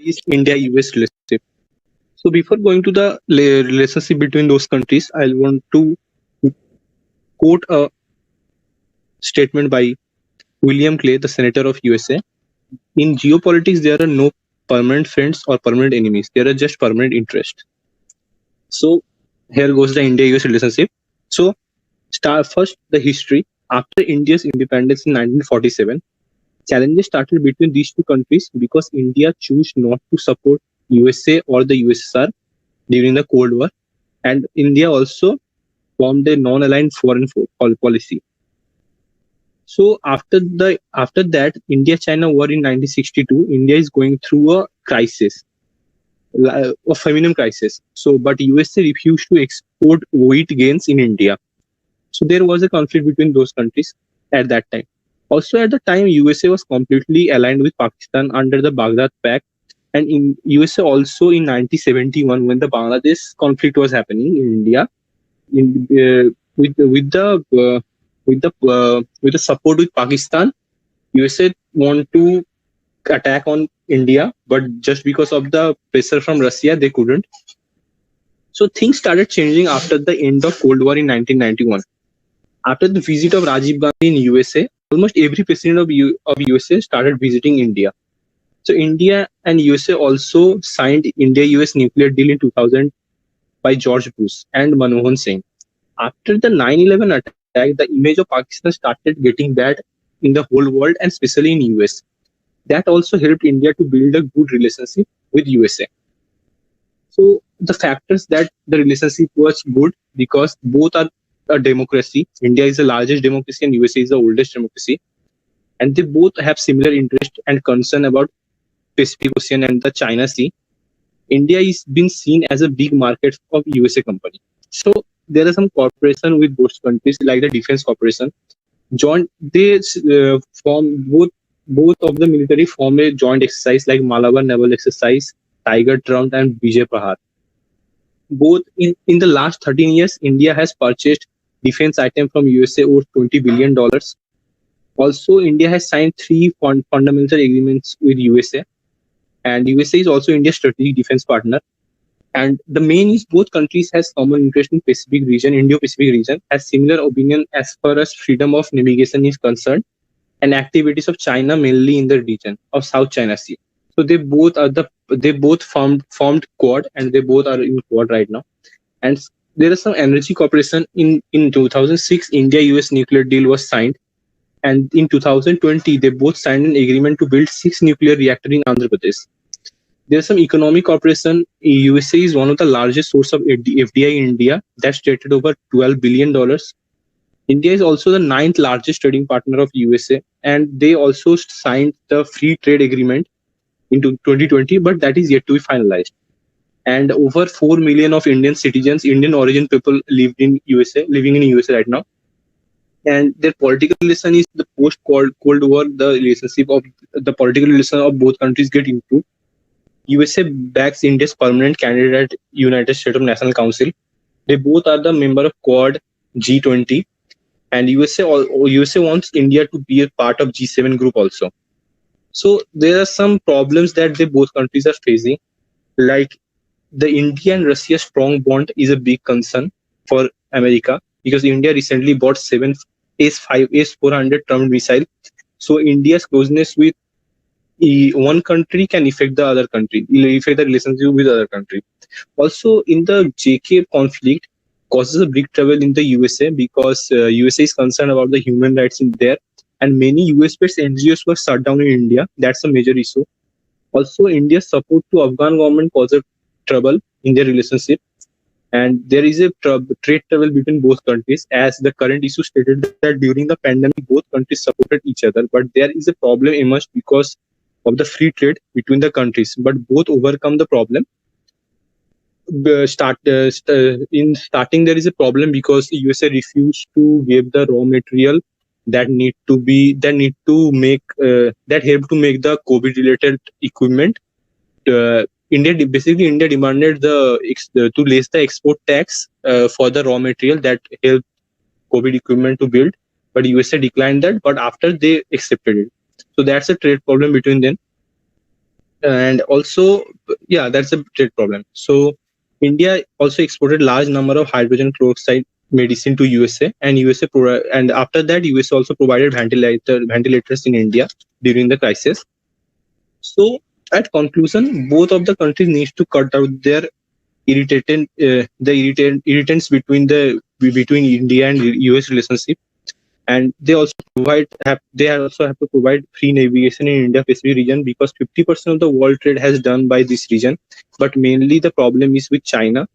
is India-US relationship. So before going to the relationship between those countries, I want to quote a statement by William Clay, the Senator of USA. In geopolitics, there are no permanent friends or permanent enemies. There are just permanent interests. So here goes the India-US relationship. So start first the history. After India's independence in 1947, challenges started between these two countries because India chose not to support USA or the USSR during the Cold War, and India also formed a non-aligned foreign policy. So after that India-China war in 1962, India is going through a crisis, a feminine crisis. So, but USA refused to export wheat gains in India. So there was a conflict between those countries at that time. Also at the time, USA was completely aligned with Pakistan under the Baghdad Pact, and in USA also in 1971 when the Bangladesh conflict was happening in India, in, with the support with Pakistan, USA want to attack on India, but just because of the pressure from Russia, they couldn't. So things started changing after the end of Cold War in 1991. After the visit of Rajiv Gandhi in USA, almost every president of USA started visiting India. So India and USA also signed India-US nuclear deal in 2000 by George Bush and Manmohan Singh. After the 9/11 attack, the image of Pakistan started getting bad in the whole world and especially in US. That also helped India to build a good relationship with USA. So the factors that the relationship was good because both are a democracy. India is the largest democracy and USA is the oldest democracy. And they both have similar interest and concern about Pacific Ocean and the China Sea. India is been seen as a big market of USA company. So there are some cooperation with both countries, like the defense cooperation. They form both of the military form a joint exercise like Malabar Naval Exercise, Tiger Trump, and Vijay Prahar. Both in the last 13 years, India has purchased defense item from USA worth $20 billion. Also, India has signed three fundamental agreements with USA, and USA is also India's strategic defense partner. And the main is both countries has common interest in Pacific region, Indo-Pacific region, has similar opinion as far as freedom of navigation is concerned, and activities of China mainly in the region of South China Sea. So they both formed Quad, and they both are in Quad right now. And there is some energy cooperation. In 2006, India-US nuclear deal was signed, and in 2020 they both signed an agreement to build 6 nuclear reactors in Andhra Pradesh. There's some economic cooperation. USA is one of the largest source of FDI in India. That's traded over $12 billion. India is also the ninth largest trading partner of USA, and they also signed the free trade agreement in 2020, but that is yet to be finalized. And over 4 million of Indian citizens, Indian origin people living in USA right now. And their political relation is the post Cold War, the relationship of the political relation of both countries get improved. USA backs India's permanent candidate, United States of National Council. They both are the member of Quad, G20, and USA wants India to be a part of G7 group also. So there are some problems that both countries are facing, like the India and Russia strong bond is a big concern for America because India recently bought 7 S-400 Trump missile. So India's closeness with one country can affect the other country, affect the relationship with the other country. Also, in the JK conflict, causes a big trouble in the USA because USA is concerned about the human rights in there, and many US-based NGOs were shut down in India. That's a major issue. Also, India's support to Afghan government causes trouble in their relationship, and there is a trade trouble between both countries. As the current issue stated that during the pandemic, both countries supported each other, but there is a problem emerged because of the free trade between the countries. But both overcome the problem. In starting there is a problem because USA refused to give the raw material that help to make the COVID related equipment. India demanded to raise the export tax for the raw material that help COVID equipment to build, but USA declined that. But after they accepted it, so that's a trade problem between them. And also, yeah, that's a trade problem. So India also exported large number of hydrogen peroxide medicine to USA, and and after that USA also provided ventilators in India during the crisis. So at conclusion, both of the countries needs to cut out their irritants between India and US relationship, and they also have to provide free navigation in India Pacific region, because 50% of the world trade has done by this region, but mainly the problem is with China,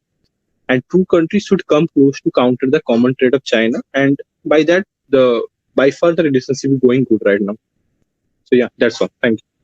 and two countries should come close to counter the common trade of China, and by that the by far the relationship is going good right now. So yeah, that's all. Thank you.